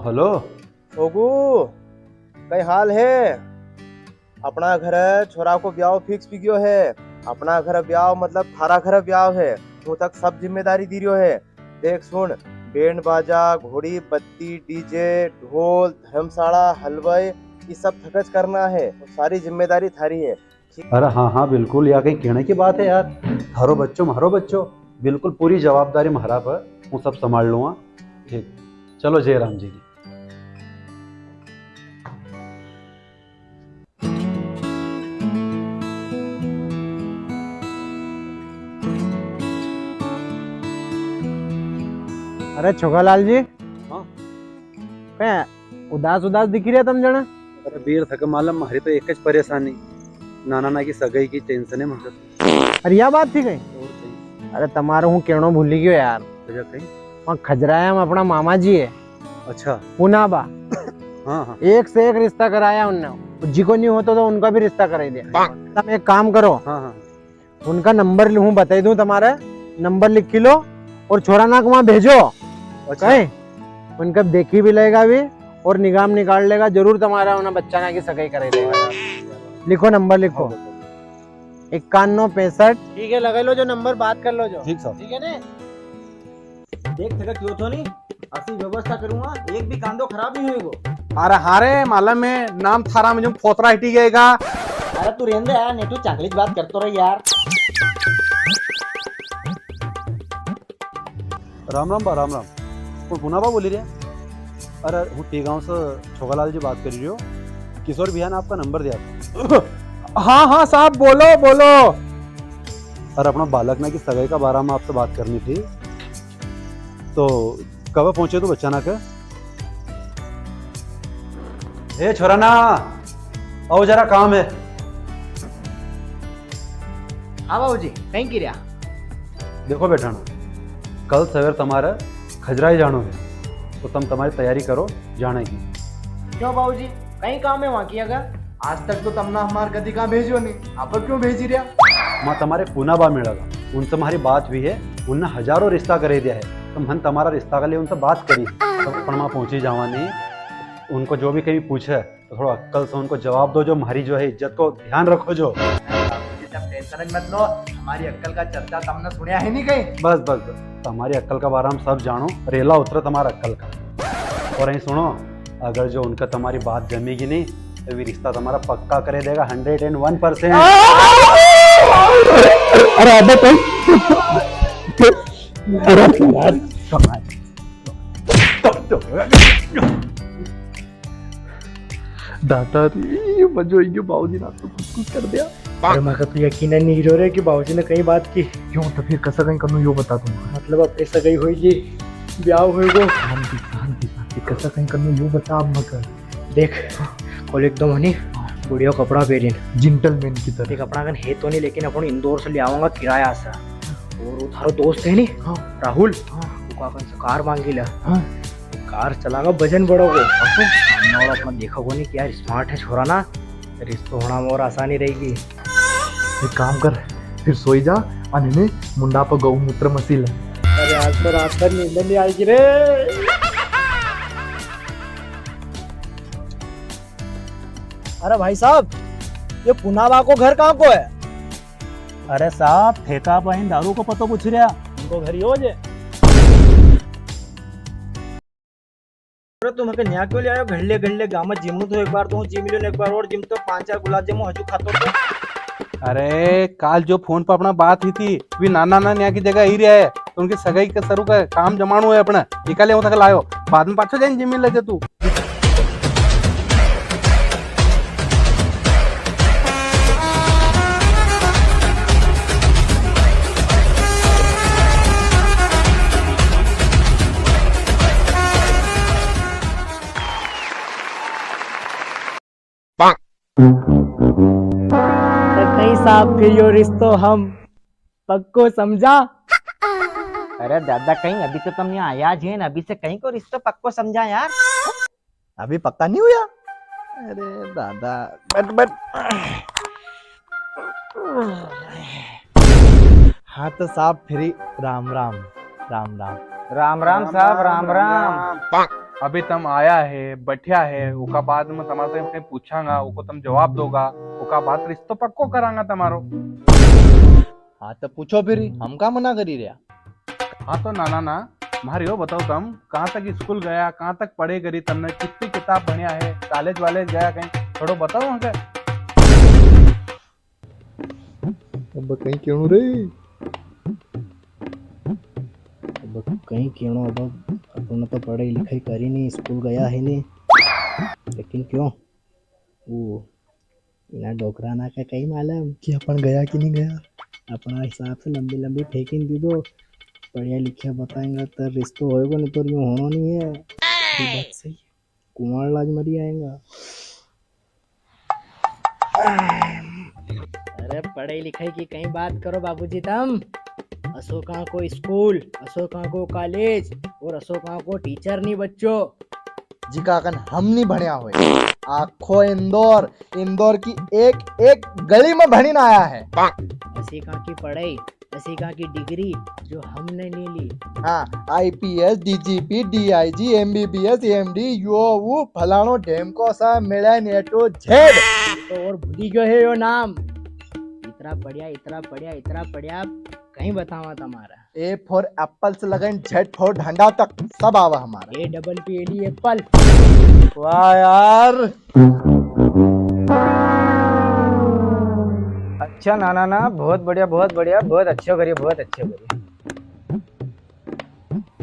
Hello Oggu कई हाल है। अपना घर छोरा को ब्याह फिक्स भी गयो है। अपना घर ब्याह मतलब थारा घर ब्याह है। तू तक सब जिम्मेदारी दी रही है। देख सुन, बैंड बाजा, घोड़ी, बत्ती, डीजे, ढोल, धर्मशाला, हलवाई, ये सब थकच करना है। तो सारी जिम्मेदारी थारी है। अरे हाँ हाँ बिल्कुल, यार कहीं कहने की बात है यार। मारो बच्चों, बिल्कुल पूरी जवाबदारी म्हारा पर, हूँ सब संभाल लूँगा। ठीक, चलो जय राम जी की। अरे छोगालाल जी, हाँ कहीं उदास उदास दिख रहे तुम जने। अरे वीर थक मालूम, मारी तो एक परेशानी, नाना की सगाई की टेंशन है मुझे। अरे यह बात थी कहीं। और कहीं अरे तुम्हारे हूँ केनो भूली गयो यार। वजह कहीं। वहाँ खजराया में अपना मामा जी है अच्छा पुनाबा। हाँ हाँ एक से एक रिश्ता कराया उनने। जी को नहीं होता तो उनका भी रिश्ता करा दिया। तुम एक काम करो, हाँ हाँ उनका नंबर लूँ बता दूं, तुम्हारा नंबर लिख के लो और छोरा ना को वहाँ भेजो। अच्छा कहीं उनका देखी भी लेगा भी और निगाम निकाल लेगा जरूर, तुम्हारा उन्हें बच्चा ना की सगाई करे देगा। लिखो नंबर, लिखो 5165। ठीक है, लगा लो जो नंबर, बात कर लो जो। ठीक साहब। ठीक है ना। देख थका क्यों तो नहीं, असली व्यवस्था करूंगा, एक भी कांदो खराब नहीं होएगो। अरे हारे मालूम में नाम थारा मुझे फोतरा हिटी गएगा। अरे तू रेंदे यार, नहीं तू चांगलीच बात करतो रही यार। राम राम बा, राम राम। कौन पुनाबा बोली रहे? अरे हूँ टी गाँव से छोगालाल जी बात कर रही हो। किशोर भैया ने आपका नंबर दिया था। हाँ हाँ साहब, बोलो बोलो। अरे अपना बालक ना की सगाई का बारे में आपसे बात करनी थी, तो कब पहुंचे तू बच्चा ना का? ए छोरा ना, आओ जरा काम है। हाँ बाबू जी, कहीं की रहा। देखो बेटा ना, कल सवेर तुम्हारा खजराई जानो है, तो तुम तुम्हारी तैयारी करो जाने की। क्यों बाबू जी, कहीं काम है वहाँ की? अगर आज तक तो तुमने हमारे गति कहाँ भेजो नहीं, आप क्यों भेजी रहा? माँ तुम्हारे पुनाबा मिलेगा, उनसे तुम्हारी बात हुई है, उनने हजारों रिश्ता करे दिया है। तुम हम तुम्हारा रिश्ता के लिए उनसे बात करी, तो अपन वहाँ पहुंची जावा नहीं। उनको जो भी कहीं पूछे तो थोड़ा अक्ल से उनको जवाब दो, जो हमारी जो है इज्जत को ध्यान रखो जो। टेंशन मत लो, हमारी अक्ल का चर्चा तुमने सुना है नहीं कहीं। बस बस बस, तुम्हारी अक्ल का बारे हम सब जानो, रेला उतरे तुम्हारा अक्ल का। और यही सुनो, अगर जो उनका तुम्हारी बात जमेगी नहीं तो भी रिश्ता तुम्हारा पक्का करे देगा 101%। अरे अबे तुम दादाजी बजोएंगे, बाबूजी ने आपको कुछ कर दिया। अरे मगर तो यकीन नहीं हो रहा है कि बाबूजी ने कई बात की। क्यों तो फिर कैसा कहीं करूँ यो बता दूँ। मतलब अब ऐसा गई होगी, ब्याह होएगो। शांति शांति शांति, कैसा कहीं करूँ यो बता अब मगर। देख कल एकदम हनी बढ़िया कपड़ा पहरीन, जेंटलमैन की तरह। ये कपड़ा कन है तो नहीं, लेकिन अपन इंदौर से ले आऊंगा किराया से। और वो थारो दोस्त है नी, हाँ राहुल, हाँ वो कन से कार मांगी ला। हाँ कार चलागा वजन बढ़ोगो। सामने वाला अपना देखा को नहीं कि यार स्मार्ट है छोरा ना, रिश्ता होना में और आसानी रहेगी। एक काम कर, फिर सोई जा और इन्हें मुंडा पर गौमूत्र मसील। अरे आज तो रात भर नींद नहीं आएगी रे। अरे भाई साहब, ये पुनावा को घर कहाँ को है? अरे साहब, ठेका बहन दारू को पतो पूछ रहा, उनको घर ही हो जे। तुम हके न्या क्यों ले आयो? घंडले घंडले गाँव में जिमू तो एक बार तो जिम लियो, एक बार और जिम तो 5-4 गुलाब जामुन हजू खातो तो। अरे काल जो फोन पर अपना बात हुई थी, वी नाना नाना की जगह ही रहा है, तो उनकी सगाई के सरू का काम जमाणु है अपना, निकाले तक लायो, बाद में पाछो जाइन जिम्मी लगे तू। कहीं साहब फिर यो रिश्तो हम पक्को समझा। अरे दादा, कहीं अभी तो तुम यहाँ आया जी, अभी से कहीं को रिश्ता पक्को समझा यार। अभी पक्का नहीं हुआ। अरे दादा, बट हाँ तो साहब फिर राम राम। राम राम राम राम साहब, राम राम। अभी तम आया है बैठा है उका बाद में तुम्हारे से कहीं पूछांगा उको तुम जवाब दोगा उका बाद रिश्तो पक्को करांगा तुम्हारो। हाँ तो पूछो फिर, हम का मना करी रहा। हाँ तो नाना ना मारे यो बताओ तुम कहाँ तक स्कूल गया, कहाँ तक पढ़े करी तुमने, कितनी किताब पढ़िया है, कॉलेज वाले गया कहीं, थोड़ा बताओ हमके। अब कहीं क्यों रे? अब कहीं क्यों, अब अपन तो पढ़ाई लिखाई करी नहीं, स्कूल गया है नहीं, लेकिन क्यों वो बिना डोकराना का कहीं मालूम कि अपन गया कि नहीं गया। अपना हिसाब से लंबी लंबी फेंकिन दी दो, पढ़िया लिखिया बताएंगा तो रिश्तो होएगा, नहीं तो यूँ होना नहीं है। ये बात सही, कुमार लाज मरी आएगा। अरे पढ़ाई लिखाई की कहीं बात करो बाबूजी तुम। अशोका को स्कूल, अशोका को कॉलेज और अशोका को टीचर नहीं बच्चों। जी काकन हम नहीं भणिया हुए, आखो इंदौर, इंदौर की एक एक गली में भणी ना आया है। अशिका की पढ़ाई, अशिका की डिग्री जो हमने नहीं ली। हाँ, IPS, DGP, DIG, MBBS, AMD, यो वो फलानो डेम को सा मिला नेटो जेड। तो और भूली गयो है यो नाम। इतना बढ़िया, इतना बढ़िया, इतना बढ़िया कहीं बतावा तुम्हारा। A फॉर एप्पल से लगन Z फॉर ढंडा तक सब आवा हमारा। APPLE Apple. वाह यार, अच्छा नाना ना, बहुत बढ़िया, बहुत बढ़िया, बहुत अच्छे करिए, बहुत अच्छे करिए।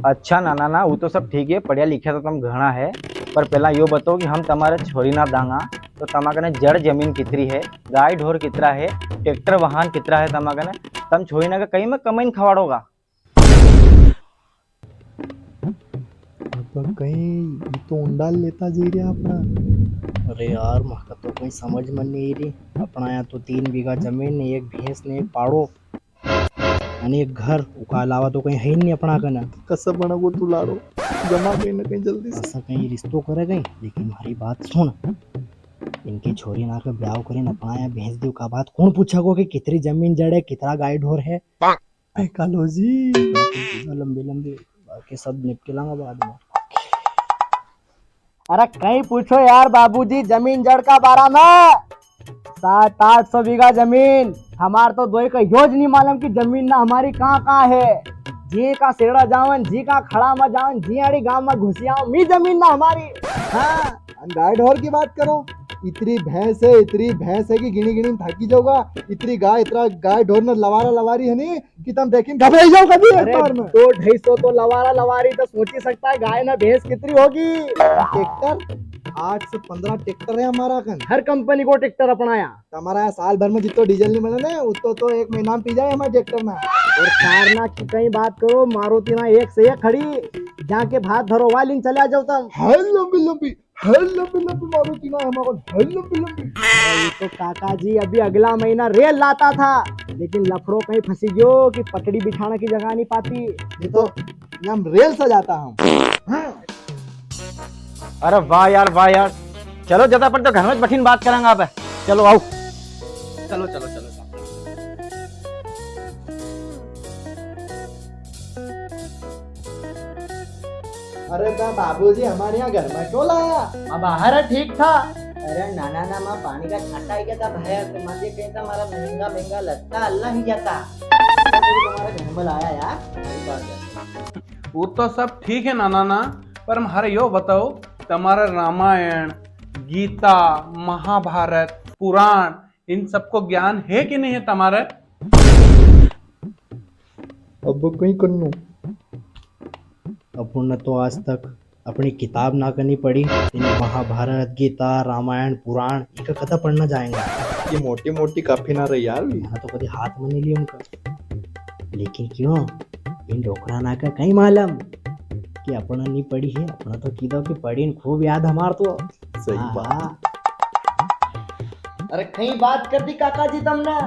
अच्छा नाना ना, वो तो सब ठीक है, पढ़िया लिखा तो तुम घना है, पर पहला यो बताओ कि हम तुम्हारे छोरी ना दांगा तो तमाकने जड़ जमीन कितरी है, गाय ढोर कितना है, ट्रैक्टर वाहन कितना है तमाकने, तुम छोरी ना का कहीं में कमाइन खवाड़ोगा। अब कहीं ये तो उंडाल लेता जी रहा अपना। अरे यार महका तो कोई समझ में नहीं रही। अपना यहाँ तो 3 बीघा जमीन, एक भैंस ने, एक पाड़ो यानी एक घर, उसका अलावा तो कहीं है ही नहीं अपना कना। कसम बना को तू लाड़ो, जमा कहीं ना कहीं जल्दी से। ऐसा कहीं रिश्तों करे गई, लेकिन हमारी बात सुन, इनकी छोरी ना के ब्याह करें, अपना यहाँ भैंस देव का बात कौन पूछेगो कि कितनी जमीन जड़ है, कितना गाय ढोर है। कालो जी लंबी लंबी बाकी सब निपट लांगा बाद में। अरे कहीं पूछो यार बाबूजी जमीन जड़ का बारा में। 700-800 बीघा जमीन हमार तो दो का योज नहीं मालूम कि जमीन ना हमारी कहाँ कहाँ है। जी का सेड़ा जावन, जी का खड़ा में जावन, जी आड़ी गांव में घुसियाओ, मी जमीन ना हमारी। हाँ, गाय ढोर की बात करो, इतनी भैंस है कि गिनी गिनी थकी जाओगा। इतनी गाय, इतना गाय ढोर न लवारा लवारी है नहीं कि तुम देखें घबराई जाओ कभी एक बार में। 200-250 तो लवारा लवारी तो सोच ही सकता है, गाय ना भैंस कितनी होगी। ट्रैक्टर 8 से 15 ट्रैक्टर है हमारा कन। हर कंपनी को ट्रैक्टर अपनाया। हमारा यहाँ साल भर में जितना डीजल नहीं बना ना, उतो तो एक महीना में पी जाए हमारे ट्रैक्टर में। और कारना की कहीं बात करो, मारुति ना एक से एक खड़ी, जाके भात धरो वालिन चले जाओ तुम। हर लंबी लंबी मारुति ना हमारा, हर लंबी लंबी। ये तो काका जी अभी अगला महीना रेल लाता था, लेकिन लफड़ो कहीं फंसी गयो कि पटड़ी बिछाने की जगह नहीं पाती। ये तो हम रेल सजाता हम। अरे वाह यार, वाह यार, चलो ज्यादा पर तो घर में बैठीन बात करेंगे आप। चलो आओ। चलो चलो चलो। अरे बाबूजी हमारे यहाँ घर में क्यों लाया? अब बाहर है ठीक था। अरे नाना ना माँ पानी का छाटा ही क्या था भैया, तो मुझे कहता हमारा महंगा महंगा लगता अल्लाह ही जाता तुम्हारे घर में लाया यार। सही बात है। वो तो सब ठीक है नाना ना, पर हमारे यो बताओ तुम्हारा रामायण, गीता, महाभारत, पुराण इन सबको ज्ञान है कि नहीं है तुम्हारे? अब कहीं कन्नू अपन ने तो आज तक अपनी किताब ना करनी पड़ी, इन महाभारत, गीता, रामायण, पुराण इनका कथा पढ़ना जाएंगे। ये मोटी मोटी काफी ना रही यार। यहाँ तो कभी हाथ में नहीं लिया उनका, लेकिन क्यों इन डोकरा ना का कहीं मालूम कि अपना नहीं पढ़ी है। अपना तो कीदा की पढ़ी खूब याद हमार तो। सही बात। अरे कहीं बात कर दी काका जी तुमने,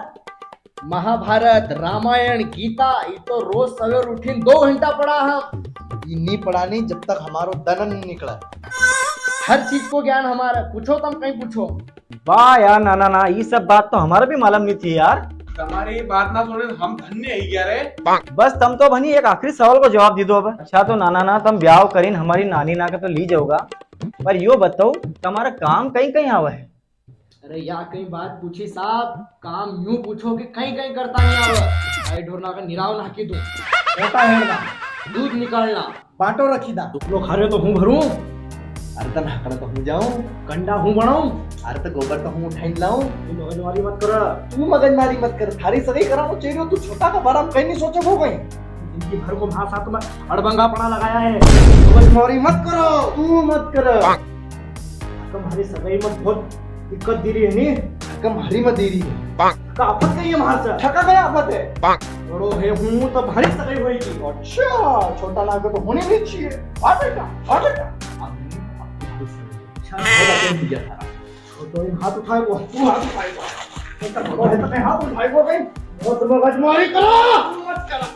महाभारत, रामायण, गीता ये तो रोज सवेर उठीन 2 घंटा पढ़ा हम। ये नहीं पढ़ा नहीं जब तक हमारो दनन नहीं निकला। हर चीज को ज्ञान हमारा, पूछो तुम कहीं पूछो। वाह यार नाना ना, ये सब बात तो हमारा भी मालूम नहीं थी यार। तुम्हारी बात ना सुने हम धन्य ही क्या रे। बस तुम तो बनी एक आखिरी सवाल को जवाब दे दो अब। अच्छा तो नाना ना तुम ब्याह करीन हमारी नानी ना के तो ली जाओगा, पर यो बताओ तुम्हारा काम कहीं कहीं आवा है। अरे यार कहीं बात पूछी साहब, काम यूं पूछो कि कहीं कहीं करता नहीं आवा। आई ढोरना का निराव ना की दूं, रोटा हेड़ना, दूध निकालना, बाटो रखी दा, दुखलो खारे तो हूं भरूं, अरे तो नाकड़ा तो हूं जाऊं, कंडा हूं बनाऊं, अरे तो गोबर तो हूं उठाइन लाऊं। तू मगजमारी मत कर, तू मगजमारी मत कर, थारी सगाई कराऊं चाहिए, तू छोटा का बारे में कहीं नहीं सोचो हो गई। जिंदगी भर को भाषा तो मैं अड़बंगा पड़ा लगाया है, मगजमारी मत करो, तू मत कर। तुम्हारी सगाई मत बहुत दिक्कत दे रही है नी, हमारी मत दे रही है, का आफत गई है हमारे से, ठका गया आफत है, बड़ो है हूं तो भारी सगाई होएगी। अच्छा छोटा ना तो होने नहीं चाहिए, आ बेटा आ बेटा। अच्छा होगा दिया था, छोटो इन हाथ उठाए वो, तू हाथ उठाएगा, बेटा बड़ो है तो मैं हाथ उठाएगा कहीं, बहुत मगजमारी करो मत करो।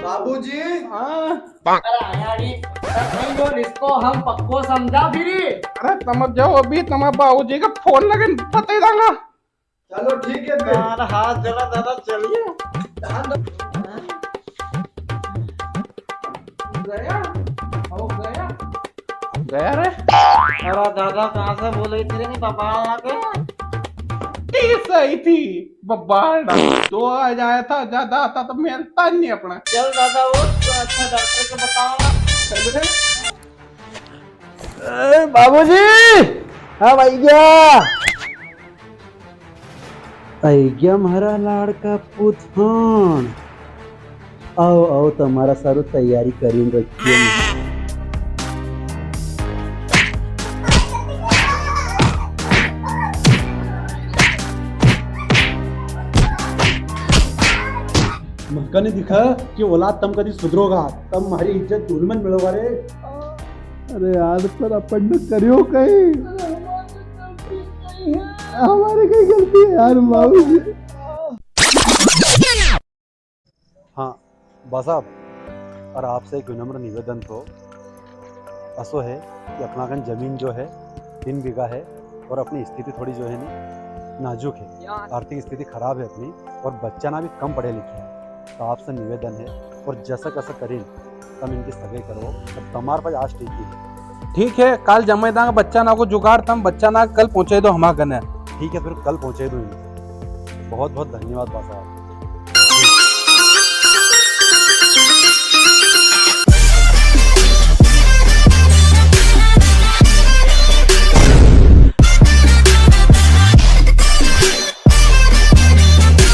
बाबूजी अरे आयाड़ी, अरे जो रिश्तो हम पक्को समझा फिरी। अरे समझ जाओ अभी तुम्हारे बाबूजी का फोन लगे पता ही देगा। चलो ठीक है फिर। यार हाथ जला दादा चलिए। गया हो गया गया रे। अरे दादा कहाँ से बोले तेरे नहीं पापा आके? सही थी बब्बा तो आ जाया था, ज्यादा आता तो मिलता नहीं अपना। चल दादा वो तो अच्छा डॉक्टर को बताओ। बाबूजी हाँ भैया, आइया मारा लाड़का पुथान, आओ आओ तुम्हारा सारू तैयारी करीन रखिए। मक्का ने दिखा कि औलाद तम कभी सुधरोगा, तम हमारी इज्जत धूल में मिलोगा रे। अरे यार पर अपन ने करियो कहीं, हमारी कहीं गलती है यार बाबूजी। हाँ बस आप और आपसे एक विनम्र निवेदन तो असो है कि अपना कन जमीन जो है 3 बीघा है और अपनी स्थिति थोड़ी जो है ना नाजुक है, आर्थिक स्थिति खराब है अपनी, और बच्चा ना भी कम पढ़े लिखे हैं। तो आपसे निवेदन है और जैसा कैसा करें तम इनकी सगाई करो, तब तुम्हारे पास आज ठीक है कल जमेदा का बच्चा ना को जुगाड़, तम बच्चा ना कल पहुंचे दो हमारे घर। ठीक है फिर कल पहुँचे दो इनको। बहुत बहुत धन्यवाद बा साहब।